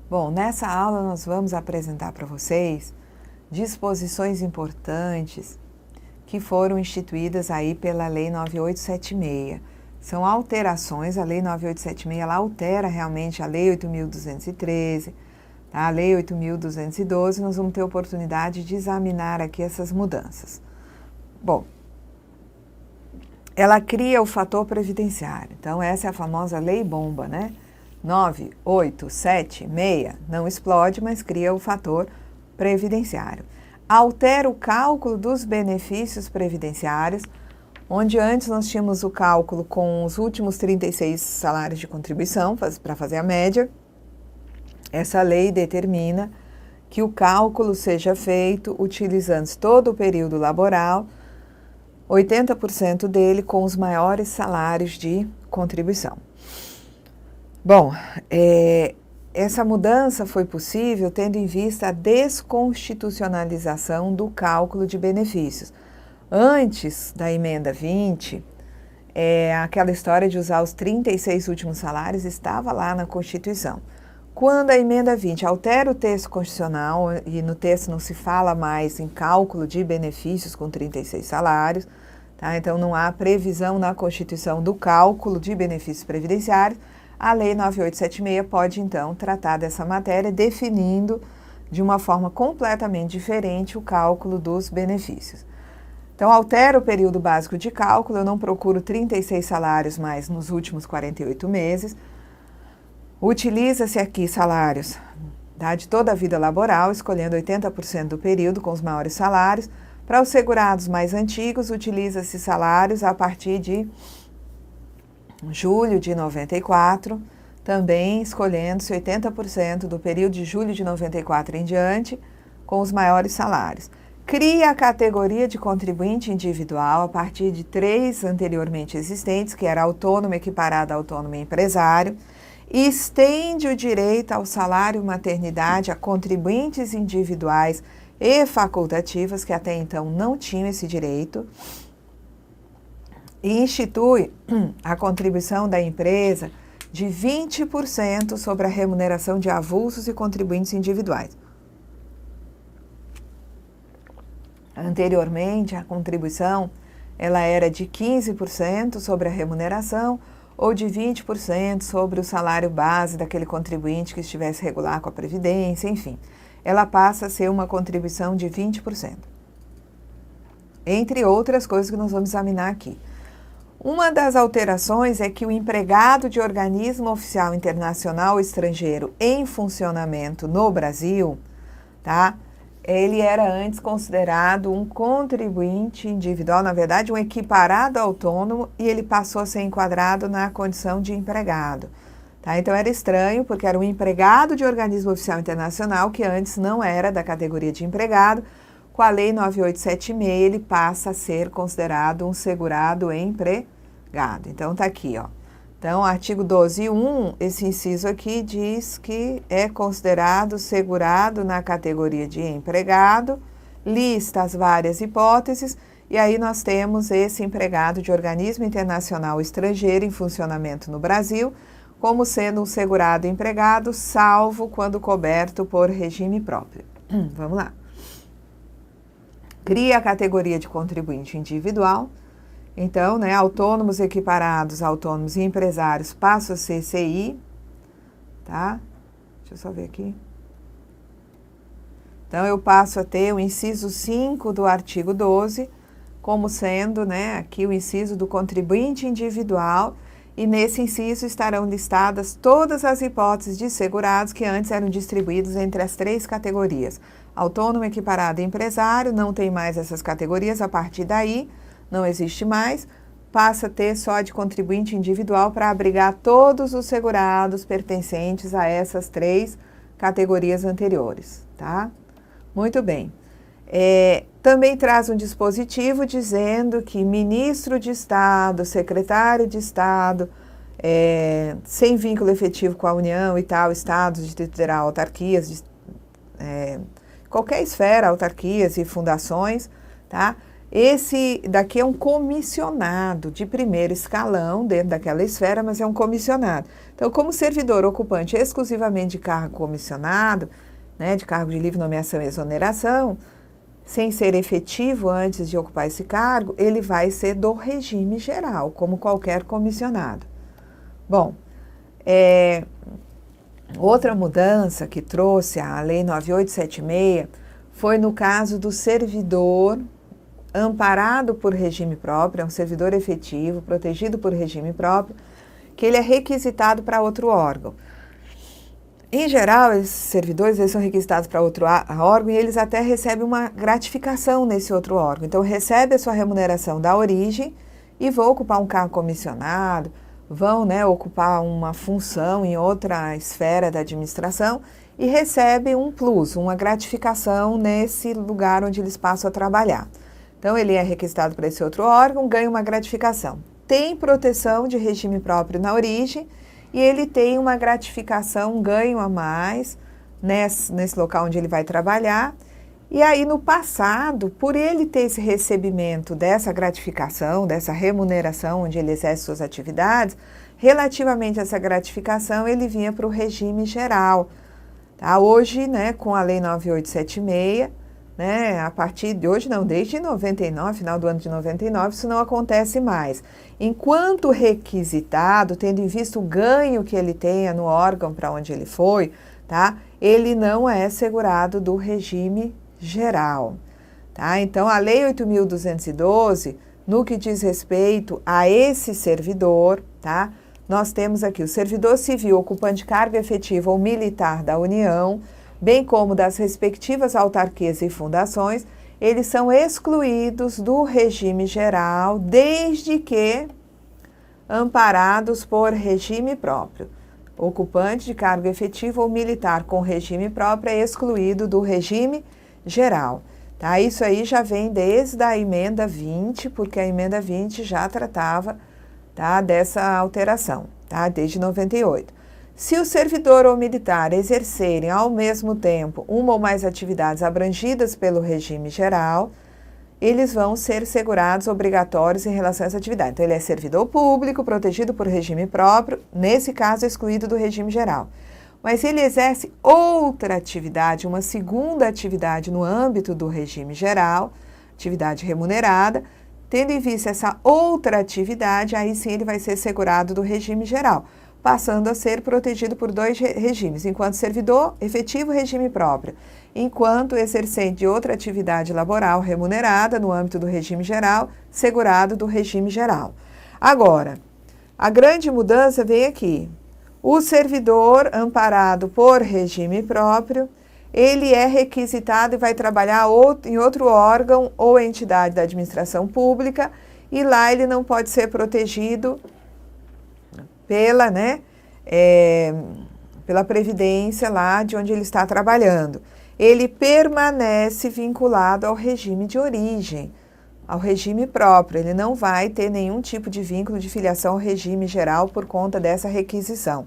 Bom, nessa aula nós vamos apresentar para vocês disposições importantes que foram instituídas aí pela Lei 9876. São alterações, a Lei 9876 ela altera realmente a Lei 8.213, tá? A Lei 8.212, nós vamos ter oportunidade de examinar aqui essas mudanças. Bom, ela cria o fator previdenciário, então essa é a famosa Lei Bomba, né? 9876 não explode, mas cria o fator previdenciário. Altera o cálculo dos benefícios previdenciários, onde antes nós tínhamos o cálculo com os últimos 36 salários de contribuição, para fazer a média. Essa lei determina que o cálculo seja feito utilizando todo o período laboral, 80% dele com os maiores salários de contribuição. Bom, essa mudança foi possível tendo em vista a desconstitucionalização do cálculo de benefícios. Antes da emenda 20, aquela história de usar os 36 últimos salários estava lá na Constituição. Quando a emenda 20 altera o texto constitucional, e no texto não se fala mais em cálculo de benefícios com 36 salários, tá? Então não há previsão na Constituição do cálculo de benefícios previdenciários, a Lei 9876 pode, então, tratar dessa matéria, definindo de uma forma completamente diferente o cálculo dos benefícios. Então, altera o período básico de cálculo, eu não procuro 36 salários mais nos últimos 48 meses. Utiliza-se aqui salários de toda a vida laboral, escolhendo 80% do período com os maiores salários. Para os segurados mais antigos, utiliza-se salários a partir de julho de 94, também escolhendo-se 80% do período de julho de 94 em diante, com os maiores salários. Cria a categoria de contribuinte individual a partir de 3 anteriormente existentes, que era autônomo, equiparado a autônomo e empresário, e estende o direito ao salário maternidade a contribuintes individuais e facultativas, que até então não tinham esse direito, e institui a contribuição da empresa de 20% sobre a remuneração de avulsos e contribuintes individuais. Anteriormente, a contribuição ela era de 15% sobre a remuneração ou de 20% sobre o salário base daquele contribuinte que estivesse regular com a Previdência, enfim. Ela passa a ser uma contribuição de 20%. Entre outras coisas que nós vamos examinar aqui. Uma das alterações é que o empregado de organismo oficial internacional ou estrangeiro em funcionamento no Brasil, tá? Ele era antes considerado um contribuinte individual, na verdade, um equiparado autônomo, e ele passou a ser enquadrado na condição de empregado. Tá? Então era estranho, porque era um empregado de organismo oficial internacional, que antes não era da categoria de empregado. Com a Lei 9876, ele passa a ser considerado um segurado empregado. Então, tá aqui, ó. Então, artigo 12.1, esse inciso aqui diz que é considerado segurado na categoria de empregado, lista as várias hipóteses, e aí nós temos esse empregado de organismo internacional estrangeiro em funcionamento no Brasil, como sendo um segurado empregado, salvo quando coberto por regime próprio. Vamos lá. Cria a categoria de contribuinte individual. Então, né, autônomos equiparados, autônomos e empresários passam a ser CI, tá? Deixa eu só ver aqui. Então, eu passo a ter o inciso 5 do artigo 12, como sendo, né, aqui o inciso do contribuinte individual, e nesse inciso estarão listadas todas as hipóteses de segurados que antes eram distribuídos entre as 3 categorias. Autônomo, equiparado e empresário, não tem mais essas categorias, a partir daí não existe mais, passa a ter só de contribuinte individual para abrigar todos os segurados pertencentes a essas 3 categorias anteriores, tá? Muito bem. Também traz um dispositivo dizendo que ministro de Estado, secretário de Estado, sem vínculo efetivo com a União e tal, Estados, Distrito Federal, autarquias, qualquer esfera, autarquias e fundações, tá? Esse daqui é um comissionado de primeiro escalão dentro daquela esfera, mas é um comissionado. Então, como servidor ocupante exclusivamente de cargo comissionado, né, de cargo de livre nomeação e exoneração, sem ser efetivo antes de ocupar esse cargo, ele vai ser do regime geral, como qualquer comissionado. Bom, outra mudança que trouxe a Lei 9876 foi no caso do servidor amparado por regime próprio, é um servidor efetivo, protegido por regime próprio, que ele é requisitado para outro órgão. Em geral, esses servidores eles são requisitados para outro órgão e eles até recebem uma gratificação nesse outro órgão. Então, recebe a sua remuneração da origem e vão ocupar um cargo comissionado, vão, né, ocupar uma função em outra esfera da administração e recebem um plus, uma gratificação nesse lugar onde eles passam a trabalhar. Então, ele é requisitado para esse outro órgão, ganha uma gratificação. Tem proteção de regime próprio na origem e ele tem uma gratificação, um ganho a mais nesse local onde ele vai trabalhar. E aí, no passado, por ele ter esse recebimento dessa gratificação, dessa remuneração onde ele exerce suas atividades, relativamente a essa gratificação, ele vinha para o regime geral. Tá? Hoje, né, com a Lei 9876, né, a partir de hoje, não, desde 99, final do ano de 99, isso não acontece mais. Enquanto requisitado, tendo em vista o ganho que ele tenha no órgão para onde ele foi, tá, ele não é segurado do regime geral. Tá? Então, a Lei 8.212, no que diz respeito a esse servidor, tá, nós temos aqui o servidor civil ocupante de cargo efetivo ou militar da União, bem como das respectivas autarquias e fundações, eles são excluídos do regime geral desde que amparados por regime próprio. Ocupante de cargo efetivo ou militar com regime próprio é excluído do regime geral. Tá? Isso aí já vem desde a emenda 20, porque a emenda 20 já tratava, tá, dessa alteração, tá? Desde 98. Se o servidor ou militar exercerem ao mesmo tempo uma ou mais atividades abrangidas pelo regime geral, eles vão ser segurados obrigatórios em relação a essa atividade. Então, ele é servidor público, protegido por regime próprio, nesse caso excluído do regime geral. Mas se ele exerce outra atividade, uma segunda atividade no âmbito do regime geral, atividade remunerada, tendo em vista essa outra atividade, aí sim ele vai ser segurado do regime geral, passando a ser protegido por dois regimes, enquanto servidor, efetivo regime próprio, enquanto exercente de outra atividade laboral remunerada no âmbito do regime geral, segurado do regime geral. Agora, a grande mudança vem aqui. O servidor amparado por regime próprio, ele é requisitado e vai trabalhar em outro órgão ou entidade da administração pública e lá ele não pode ser protegido pela, né, pela previdência lá de onde ele está trabalhando. Ele permanece vinculado ao regime de origem, ao regime próprio. Ele não vai ter nenhum tipo de vínculo de filiação ao regime geral por conta dessa requisição.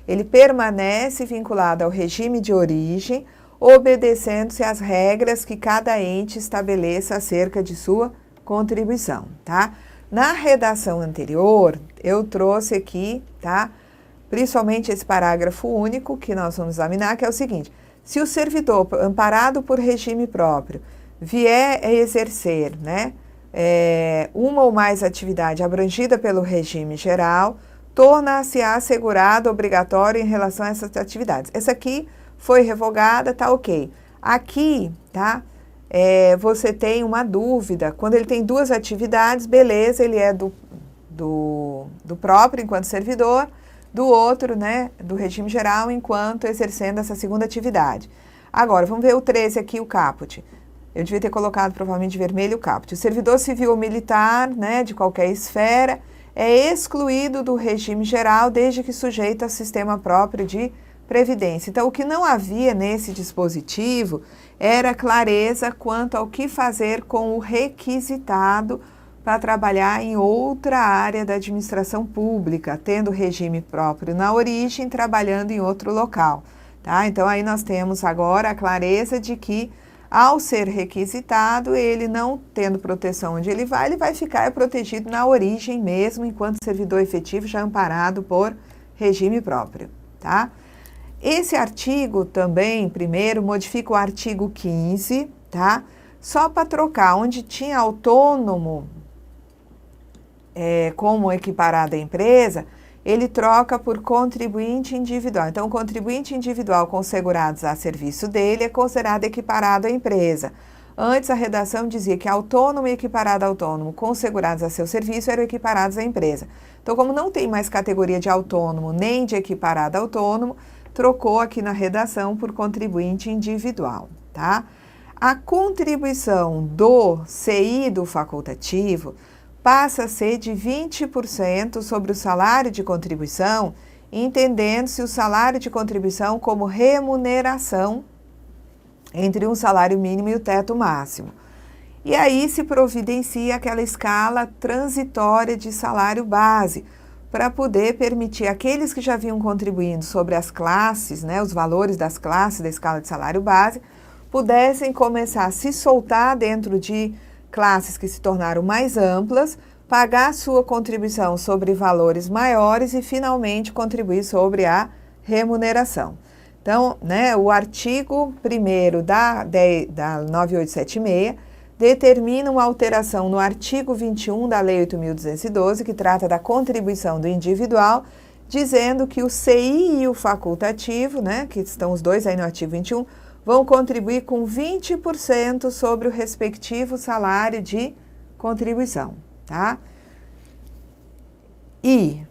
Ele permanece vinculado ao regime de origem, obedecendo-se às regras que cada ente estabeleça acerca de sua contribuição, tá? Na redação anterior, eu trouxe aqui, tá, principalmente esse parágrafo único que nós vamos examinar, que é o seguinte: se o servidor amparado por regime próprio vier a exercer, né, uma ou mais atividade abrangida pelo regime geral, torna-se assegurado obrigatório em relação a essas atividades. Essa aqui foi revogada, tá ok. Aqui, tá, você tem uma dúvida. Quando ele tem duas atividades, beleza, ele é do próprio enquanto servidor, do outro, né, do regime geral, enquanto exercendo essa segunda atividade. Agora, vamos ver o 13 aqui, o caput. Eu devia ter colocado provavelmente de vermelho o caput. O servidor civil ou militar, né, de qualquer esfera, é excluído do regime geral desde que sujeito a sistema próprio de previdência. Então, o que não havia nesse dispositivo era clareza quanto ao que fazer com o requisitado para trabalhar em outra área da administração pública, tendo regime próprio na origem, trabalhando em outro local. Tá? Então, aí nós temos agora a clareza de que Ao ser requisitado, ele não tendo proteção onde ele vai ficar protegido na origem mesmo, enquanto servidor efetivo já amparado por regime próprio, tá? Esse artigo também, primeiro, modifica o artigo 15, tá? Só para trocar, onde tinha autônomo como equiparado à empresa, ele troca por contribuinte individual. Então, o contribuinte individual com segurados a serviço dele é considerado equiparado à empresa. Antes, a redação dizia que autônomo e equiparado a autônomo com segurados a seu serviço eram equiparados à empresa. Então, como não tem mais categoria de autônomo nem de equiparado a autônomo, trocou aqui na redação por contribuinte individual, tá? A contribuição do CI do facultativo passa a ser de 20% sobre o salário de contribuição, entendendo-se o salário de contribuição como remuneração entre um salário mínimo e o teto máximo. E aí se providencia aquela escala transitória de salário base, para poder permitir aqueles que já vinham contribuindo sobre as classes, né, os valores das classes da escala de salário base, pudessem começar a se soltar dentro de classes que se tornaram mais amplas, pagar sua contribuição sobre valores maiores e, finalmente, contribuir sobre a remuneração. Então, né, o artigo 1º da 9876 determina uma alteração no artigo 21 da Lei 8.212, que trata da contribuição do individual, dizendo que o CI e o facultativo, né, que estão os dois aí no artigo 21, vão contribuir com 20% sobre o respectivo salário de contribuição, tá? E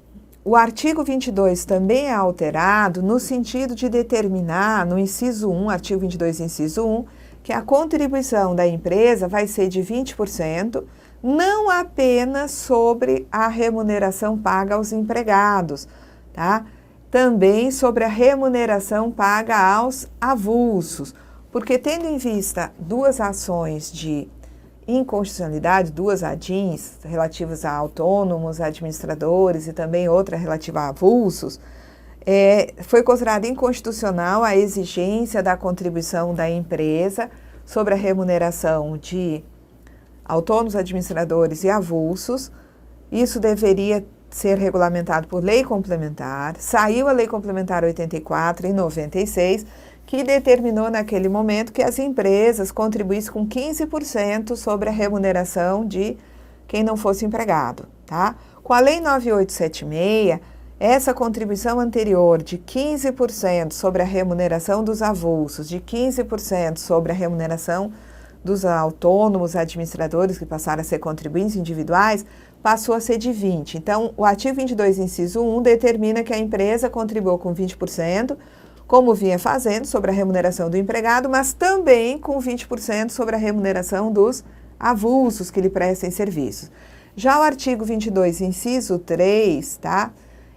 o artigo 22 também é alterado no sentido de determinar, no inciso 1, artigo 22, inciso 1, que a contribuição da empresa vai ser de 20%, não apenas sobre a remuneração paga aos empregados, tá? Também sobre a remuneração paga aos avulsos, porque tendo em vista duas ações de inconstitucionalidade, duas ADIs relativas a autônomos, administradores e também outra relativa a avulsos, foi considerada inconstitucional a exigência da contribuição da empresa sobre a remuneração de autônomos, administradores e avulsos. Isso deveria ser regulamentado por lei complementar. Saiu a Lei Complementar 84 em 96, que determinou naquele momento que as empresas contribuíssem com 15% sobre a remuneração de quem não fosse empregado, tá? Com a Lei 9876, essa contribuição anterior de 15% sobre a remuneração dos avulsos, de 15% sobre a remuneração dos autônomos administradores, que passaram a ser contribuintes individuais, passou a ser de 20%. Então, o artigo 22, inciso 1, determina que a empresa contribuiu com 20%, como vinha fazendo, sobre a remuneração do empregado, mas também com 20% sobre a remuneração dos avulsos que lhe prestem serviços. Já o artigo 22, inciso 3, tá?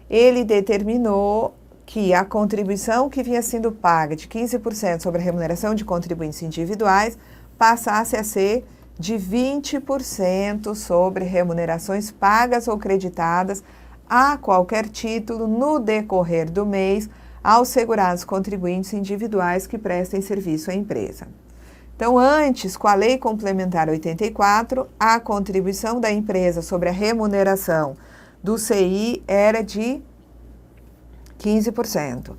Ele determinou que a contribuição que vinha sendo paga de 15% sobre a remuneração de contribuintes individuais passasse a ser de 20% sobre remunerações pagas ou creditadas a qualquer título no decorrer do mês aos segurados contribuintes individuais que prestem serviço à empresa. Então, antes, com a Lei Complementar 84, a contribuição da empresa sobre a remuneração do CI era de 15%.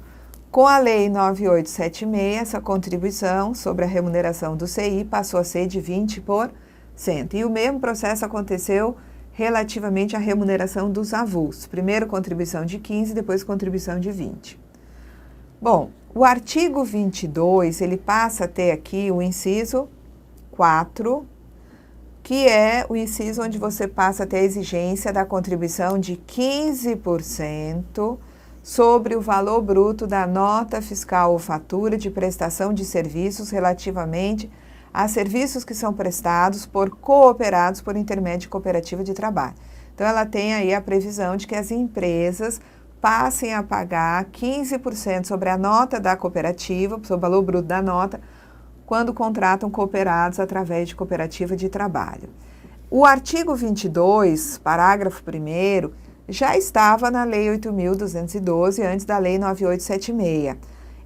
Com a Lei 9876, essa contribuição sobre a remuneração do CI passou a ser de 20%. E o mesmo processo aconteceu relativamente à remuneração dos avulsos. Primeiro contribuição de 15%, depois contribuição de 20%. Bom, o artigo 22, ele passa a ter aqui o inciso 4, que é o inciso onde você passa a ter a exigência da contribuição de 15% sobre o valor bruto da nota fiscal ou fatura de prestação de serviços relativamente a serviços que são prestados por cooperados por intermédio de cooperativa de trabalho. Então, ela tem aí a previsão de que as empresas passem a pagar 15% sobre a nota da cooperativa, sobre o valor bruto da nota, quando contratam cooperados através de cooperativa de trabalho. O artigo 22, parágrafo 1º, já estava na Lei 8.212, antes da Lei 9876.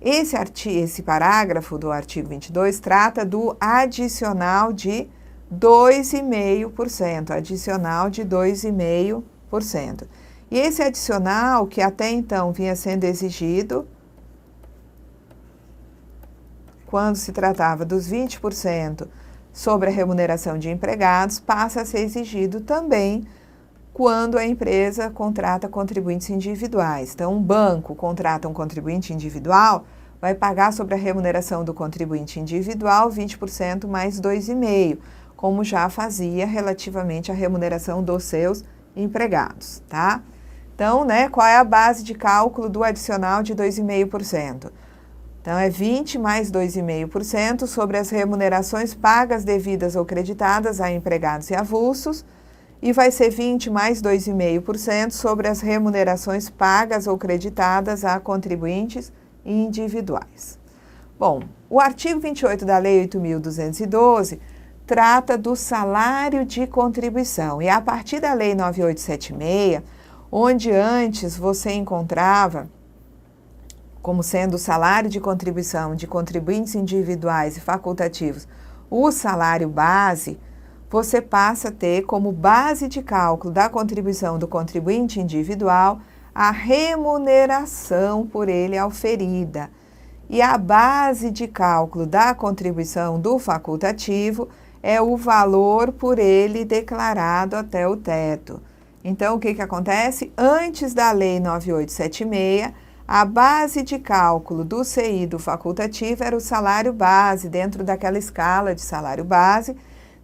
Esse parágrafo do artigo 22 trata do adicional de 2,5%, adicional de 2,5%. E esse adicional, que até então vinha sendo exigido quando se tratava dos 20% sobre a remuneração de empregados, passa a ser exigido também quando a empresa contrata contribuintes individuais. Então, um banco contrata um contribuinte individual, vai pagar sobre a remuneração do contribuinte individual 20% mais 2,5%, como já fazia relativamente à remuneração dos seus empregados, tá? Então, qual é a base de cálculo do adicional de 2,5%? Então, é 20 mais 2,5% sobre as remunerações pagas, devidas ou creditadas a empregados e avulsos, e vai ser 20 mais 2,5% sobre as remunerações pagas ou creditadas a contribuintes individuais. Bom, o artigo 28 da Lei 8.212 trata do salário de contribuição, e a partir da Lei 9876, onde antes você encontrava como sendo o salário de contribuição de contribuintes individuais e facultativos o salário base, você passa a ter como base de cálculo da contribuição do contribuinte individual a remuneração por ele auferida. E a base de cálculo da contribuição do facultativo é o valor por ele declarado até o teto. Então, o que acontece? Antes da Lei 9876, a base de cálculo do CI do facultativo era o salário base, dentro daquela escala de salário base.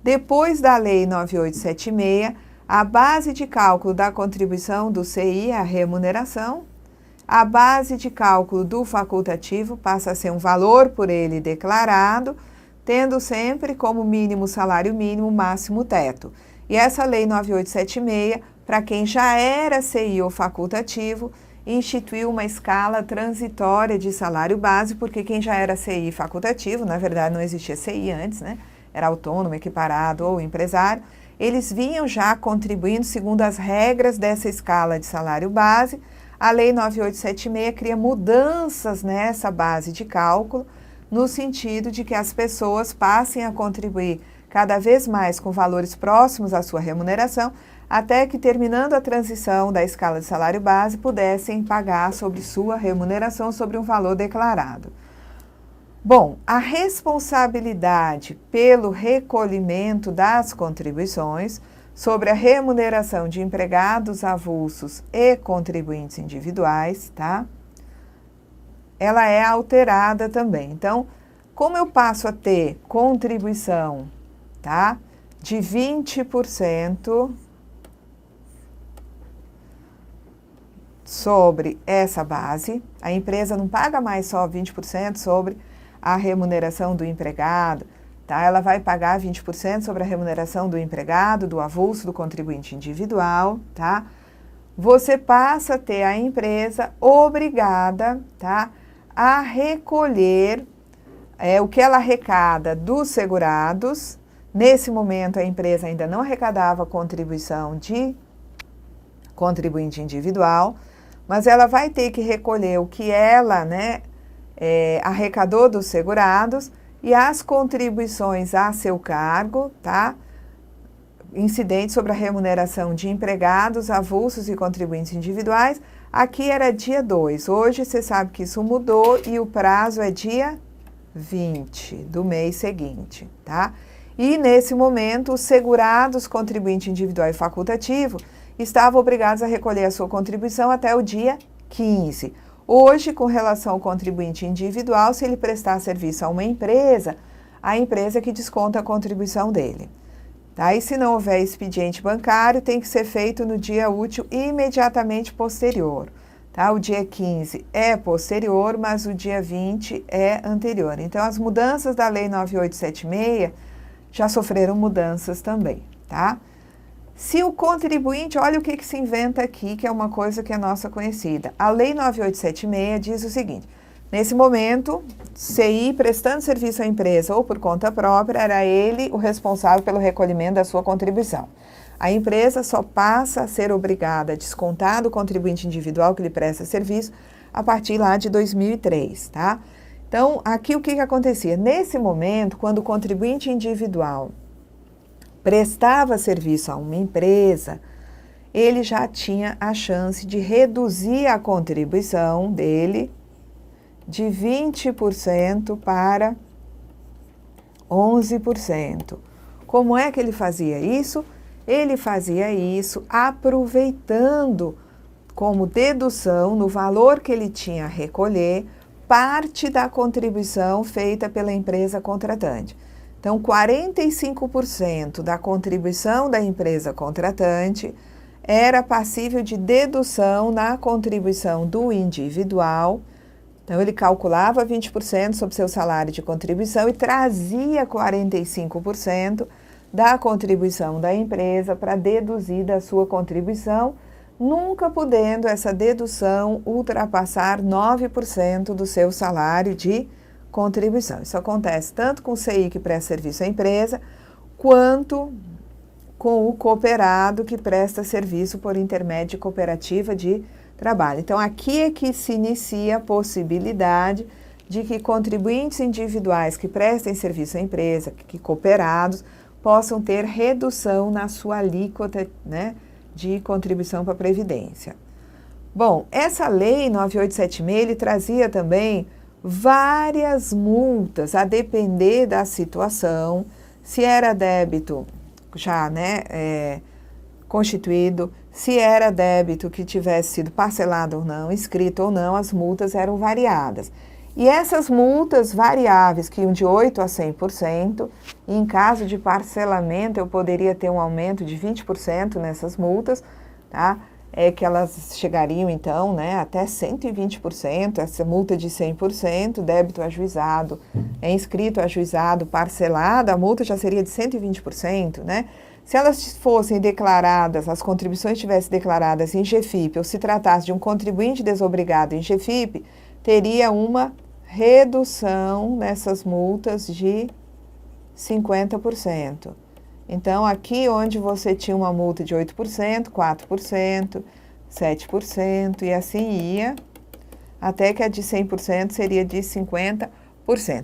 Depois da Lei 9876, a base de cálculo da contribuição do CI é a remuneração. A base de cálculo do facultativo passa a ser um valor por ele declarado, tendo sempre como mínimo salário mínimo, máximo teto. E essa Lei 9876, para quem já era CI ou facultativo, instituiu uma escala transitória de salário base, porque quem já era CI facultativo, na verdade não existia CI antes, era autônomo, equiparado ou empresário, eles vinham já contribuindo segundo as regras dessa escala de salário base. A Lei 9876 cria mudanças nessa base de cálculo, no sentido de que as pessoas passem a contribuir cada vez mais com valores próximos à sua remuneração, até que, terminando a transição da escala de salário base, pudessem pagar sobre sua remuneração sobre um valor declarado. Bom, a responsabilidade pelo recolhimento das contribuições sobre a remuneração de empregados avulsos e contribuintes individuais, tá? Ela é alterada também. Então, como eu passo a ter contribuição, tá? De 20% sobre essa base, a empresa não paga mais só 20% sobre a remuneração do empregado, tá? Ela vai pagar 20% sobre a remuneração do empregado, do avulso, do contribuinte individual, tá? Você passa a ter a empresa obrigada, tá? A recolher o que ela arrecada dos segurados. Nesse momento, a empresa ainda não arrecadava contribuição de contribuinte individual, mas ela vai ter que recolher o que ela, arrecadou dos segurados e as contribuições a seu cargo, tá? Incidentes sobre a remuneração de empregados, avulsos e contribuintes individuais. Aqui era dia 2. Hoje você sabe que isso mudou e o prazo é dia 20 do mês seguinte, tá? E nesse momento, os segurados, contribuinte individual e facultativo, estavam obrigados a recolher a sua contribuição até o dia 15. Hoje, com relação ao contribuinte individual, se ele prestar serviço a uma empresa, a empresa que desconta a contribuição dele. Tá? E se não houver expediente bancário, tem que ser feito no dia útil imediatamente posterior. Tá? O dia 15 é posterior, mas o dia 20 é anterior. Então, as mudanças da Lei 9876 já sofreram mudanças também, tá? Se o contribuinte, olha o que se inventa aqui, que é uma coisa que é nossa conhecida. A Lei 9876 diz o seguinte: nesse momento, CI prestando serviço à empresa ou por conta própria, era ele o responsável pelo recolhimento da sua contribuição. A empresa só passa a ser obrigada a descontar do contribuinte individual que lhe presta serviço a partir lá de 2003, tá? Então, aqui o que acontecia? Nesse momento, quando o contribuinte individual prestava serviço a uma empresa, ele já tinha a chance de reduzir a contribuição dele de 20% para 11%. Como é que ele fazia isso? Ele fazia isso aproveitando como dedução no valor que ele tinha a recolher parte da contribuição feita pela empresa contratante. Então, 45% da contribuição da empresa contratante era passível de dedução na contribuição do individual. Então, ele calculava 20% sobre seu salário de contribuição e trazia 45% da contribuição da empresa para deduzir da sua contribuição, nunca podendo essa dedução ultrapassar 9% do seu salário de contribuição. Isso acontece tanto com o CI que presta serviço à empresa, quanto com o cooperado que presta serviço por intermédio de cooperativa de trabalho. Então, aqui é que se inicia a possibilidade de que contribuintes individuais que prestem serviço à empresa, que cooperados, possam ter redução na sua alíquota, né, de contribuição para a Previdência. Bom, essa lei 9876, ele trazia também várias multas, a depender da situação, se era débito já, né, constituído, se era débito que tivesse sido parcelado ou não, escrito ou não, as multas eram variadas. E essas multas variáveis, que iam de 8% a 100%, e em caso de parcelamento eu poderia ter um aumento de 20% nessas multas, tá? Que elas chegariam então, né, até 120%, essa multa de 100%, débito ajuizado, inscrito ajuizado, parcelado, a multa já seria de 120%, né? Se elas fossem declaradas, as contribuições tivessem declaradas em GFIP, ou se tratasse de um contribuinte desobrigado em GFIP, teria uma redução nessas multas de 50%. Então, aqui onde você tinha uma multa de 8%, 4%, 7% e assim ia, até que a de 100% seria de 50%.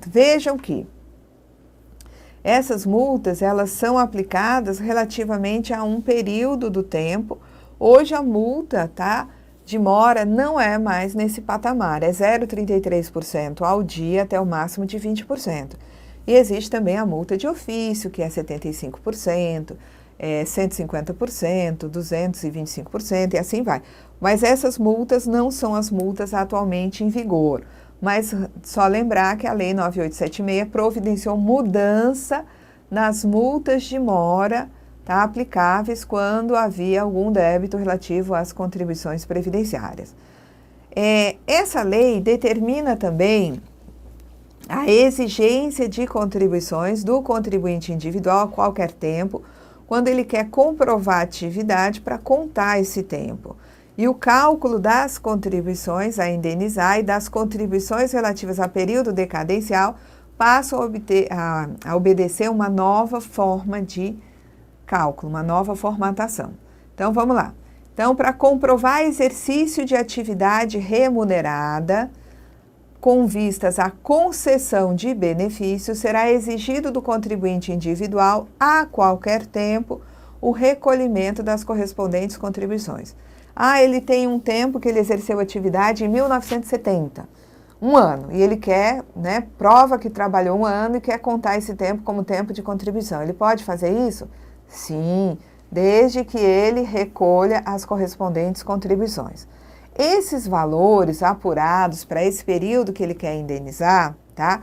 Vejam que essas multas, elas são aplicadas relativamente a um período do tempo. Hoje a multa, tá, de mora não é mais nesse patamar, é 0,33% ao dia até o máximo de 20%. E existe também a multa de ofício, que é 75%, 150%, 225% e assim vai. Mas essas multas não são as multas atualmente em vigor. Mas só lembrar que a Lei 9876 providenciou mudança nas multas de mora, tá, aplicáveis quando havia algum débito relativo às contribuições previdenciárias. Essa lei determina também a exigência de contribuições do contribuinte individual a qualquer tempo, quando ele quer comprovar a atividade para contar esse tempo. E o cálculo das contribuições a indenizar e das contribuições relativas a período decadencial passam a obedecer uma nova forma de cálculo, uma nova formatação. Então, vamos lá. Então, para comprovar exercício de atividade remunerada, com vistas à concessão de benefícios, será exigido do contribuinte individual, a qualquer tempo, o recolhimento das correspondentes contribuições. Ele tem um tempo que ele exerceu atividade em 1970, um ano, e ele quer, né, prova que trabalhou um ano e quer contar esse tempo como tempo de contribuição. Ele pode fazer isso? Sim, desde que ele recolha as correspondentes contribuições. Esses valores apurados para esse período que ele quer indenizar, tá?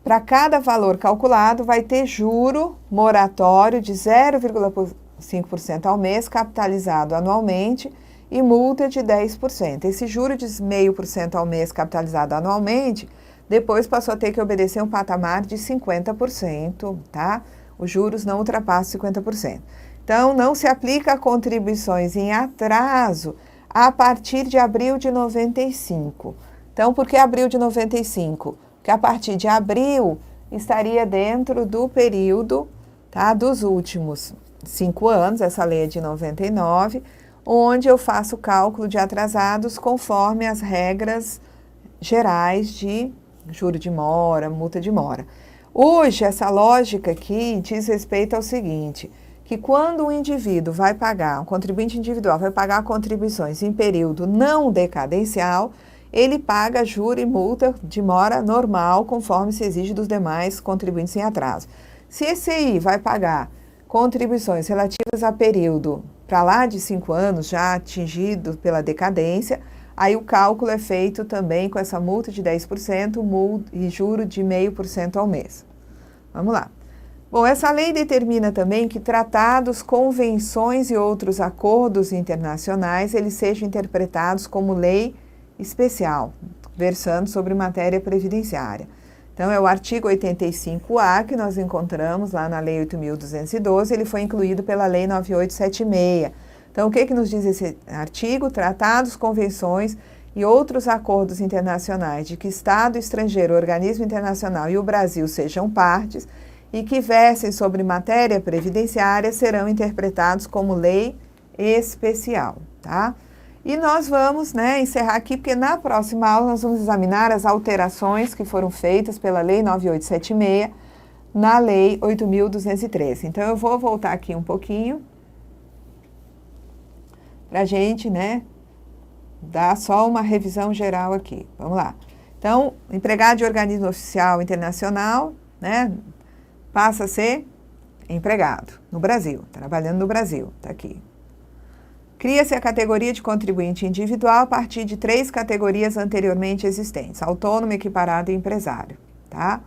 Para cada valor calculado, vai ter juro moratório de 0,5% ao mês, capitalizado anualmente, e multa de 10%. Esse juro de 0,5% ao mês, capitalizado anualmente, depois passou a ter que obedecer um patamar de 50%, tá? Os juros não ultrapassam 50%. Então, não se aplica a contribuições em atraso a partir de abril de 95. Então, por que abril de 95? Porque a partir de abril estaria dentro do período, tá, dos últimos 5 anos, essa lei é de 99, onde eu faço o cálculo de atrasados conforme as regras gerais de juro de mora, multa de mora. Hoje, essa lógica aqui diz respeito ao seguinte, que quando um indivíduo vai pagar, um contribuinte individual vai pagar contribuições em período não decadencial, ele paga juro e multa de mora normal, conforme se exige dos demais contribuintes em atraso. Se esse aí vai pagar contribuições relativas a período para lá de 5 anos, já atingido pela decadência, aí o cálculo é feito também com essa multa de 10% e juro de 0,5% ao mês. Vamos lá. Bom, essa lei determina também que tratados, convenções e outros acordos internacionais, eles sejam interpretados como lei especial, versando sobre matéria previdenciária. Então, é o artigo 85A que nós encontramos lá na Lei 8.212, ele foi incluído pela Lei 9876. Então, o que nos diz esse artigo? Tratados, convenções e outros acordos internacionais de que Estado estrangeiro, organismo internacional e o Brasil sejam partes e que versem sobre matéria previdenciária serão interpretados como lei especial, tá? E nós vamos, encerrar aqui, porque na próxima aula nós vamos examinar as alterações que foram feitas pela Lei 9876 na Lei 8.213. Então, eu vou voltar aqui um pouquinho para a gente, dar só uma revisão geral aqui. Vamos lá. Então, empregado de organismo oficial internacional, passa a ser empregado no Brasil, trabalhando no Brasil, está aqui. Cria-se a categoria de contribuinte individual a partir de 3 categorias anteriormente existentes, autônomo, equiparado e empresário, tá?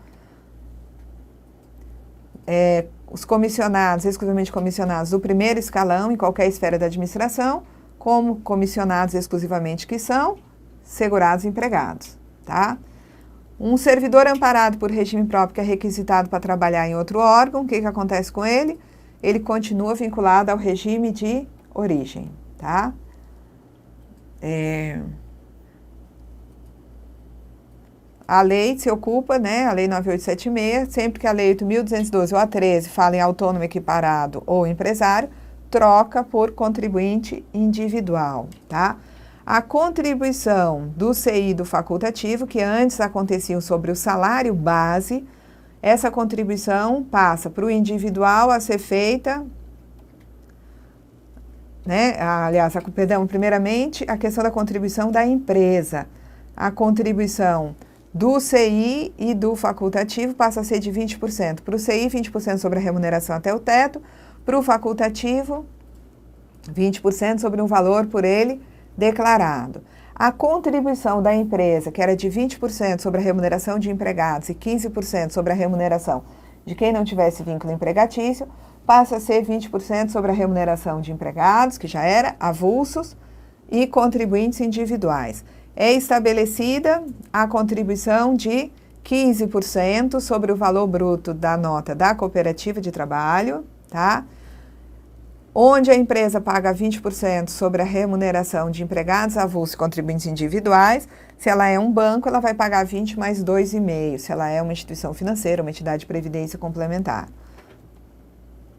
Os comissionados, exclusivamente comissionados do primeiro escalão em qualquer esfera da administração, como comissionados exclusivamente que são segurados empregados, tá? Um servidor amparado por regime próprio que é requisitado para trabalhar em outro órgão, o que acontece com ele? Ele continua vinculado ao regime de origem, tá? A lei se ocupa, a Lei 9876, sempre que a Lei 8.212 ou a 13 fala em autônomo, equiparado ou empresário, troca por contribuinte individual, tá? A contribuição do CI do facultativo, que antes aconteciam sobre o salário base, essa contribuição passa para o individual a ser feita, primeiramente, a questão da contribuição da empresa. A contribuição do CI e do facultativo passa a ser de 20%. Para o CI, 20% sobre a remuneração até o teto. Para o facultativo, 20% sobre um valor por ele declarado. A contribuição da empresa, que era de 20% sobre a remuneração de empregados e 15% sobre a remuneração de quem não tivesse vínculo empregatício, passa a ser 20% sobre a remuneração de empregados, que já era, avulsos, e contribuintes individuais. É estabelecida a contribuição de 15% sobre o valor bruto da nota da cooperativa de trabalho, tá? Onde a empresa paga 20% sobre a remuneração de empregados, avulsos e contribuintes individuais. Se ela é um banco, ela vai pagar 20 mais 2,5%. Se ela é uma instituição financeira, uma entidade de previdência complementar.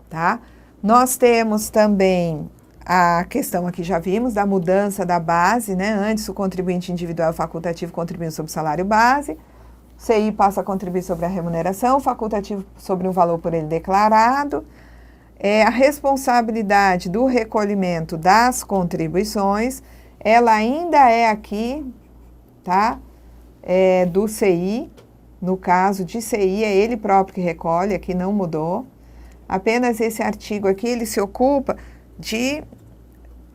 Tá? Nós temos também a questão aqui, já vimos, da mudança da base, Antes o contribuinte individual facultativo contribuindo sobre o salário base, o CI passa a contribuir sobre a remuneração, o facultativo sobre o valor por ele declarado. A responsabilidade do recolhimento das contribuições, ela ainda é aqui, tá? Do CI, no caso de CI, é ele próprio que recolhe, aqui não mudou. Apenas esse artigo aqui, ele se ocupa de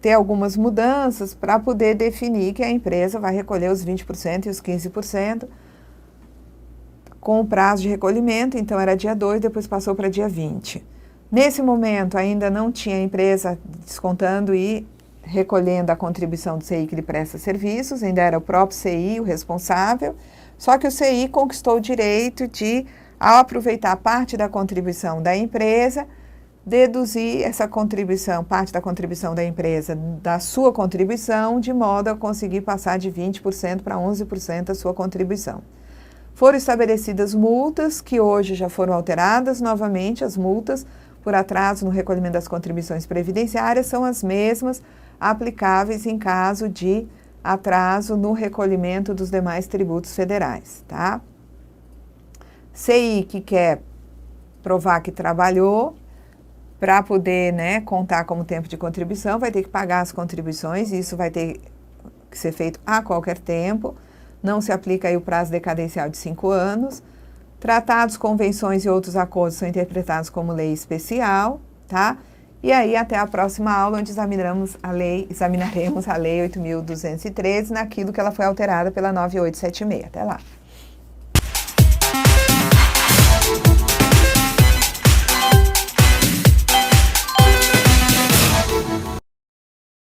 ter algumas mudanças para poder definir que a empresa vai recolher os 20% e os 15% com o prazo de recolhimento, então era dia 2, depois passou para dia 20. Nesse momento, ainda não tinha empresa descontando e recolhendo a contribuição do CI que lhe presta serviços, ainda era o próprio CI o responsável, só que o CI conquistou o direito de, ao aproveitar parte da contribuição da empresa, deduzir essa contribuição, parte da contribuição da empresa, da sua contribuição, de modo a conseguir passar de 20% para 11% a sua contribuição. Foram estabelecidas multas, que hoje já foram alteradas novamente, as multas por atraso no recolhimento das contribuições previdenciárias são as mesmas aplicáveis em caso de atraso no recolhimento dos demais tributos federais, tá? CI que quer provar que trabalhou, para poder, né, contar como tempo de contribuição, vai ter que pagar as contribuições, isso vai ter que ser feito a qualquer tempo, não se aplica aí o prazo decadencial de 5 anos. Tratados, convenções e outros acordos são interpretados como lei especial, tá? E aí até a próxima aula, onde examinaremos a lei 8.213 naquilo que ela foi alterada pela 9876. Até lá.